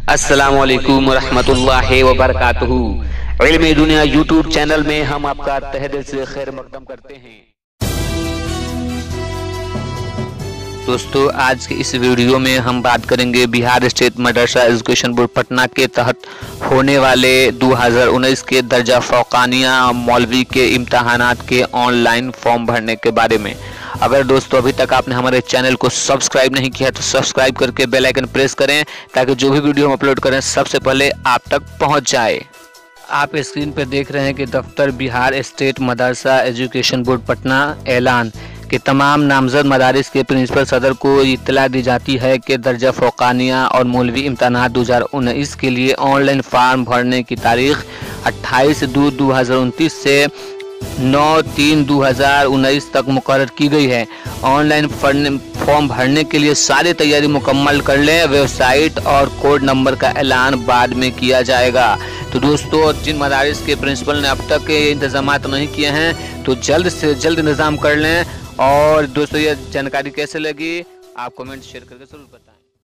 अस्सलामु अलैकुम रहमतुल्लाहि व बरकातुहू। इल्म दुनिया यूट्यूब चैनल में हम आपका तहे दिल से खैर मकदम करते हैं। दोस्तों, आज के इस वीडियो में हम बात करेंगे बिहार स्टेट मदरसा एजुकेशन बोर्ड पटना के तहत होने वाले 2019 के दर्जा फौकानिया मौलवी के इम्तहानात के ऑनलाइन फॉर्म भरने के बारे में। अगर दोस्तों अभी तक आपने हमारे चैनल को सब्सक्राइब नहीं किया तो सब्सक्राइब करके बेल आइकन प्रेस करें ताकि जो भी वीडियो हम अपलोड करें सबसे पहले आप तक पहुंच जाए। आप स्क्रीन पर देख रहे हैं कि दफ्तर बिहार स्टेट मदरसा एजुकेशन बोर्ड पटना ऐलान कि तमाम नामजद मदारिस के प्रिंसिपल सदर को इत्तला दी जाती है कि दर्जा फौकानिया और मौलवी इम्तहानात 2019 के लिए ऑनलाइन फॉर्म भरने की तारीख 28/2/2029 से 9/3/2019 तक मुकर्रर की गई है। ऑनलाइन फॉर्म भरने के लिए सारी तैयारी मुकम्मल कर लें। वेबसाइट और कोड नंबर का ऐलान बाद में किया जाएगा। तो दोस्तों, जिन मदारिस के प्रिंसिपल ने अब तक इंतजाम नहीं किए हैं तो जल्द से जल्द इंतज़ाम कर लें। और दोस्तों, ये जानकारी कैसे लगी आप कमेंट शेयर करके ज़रूर बताएं।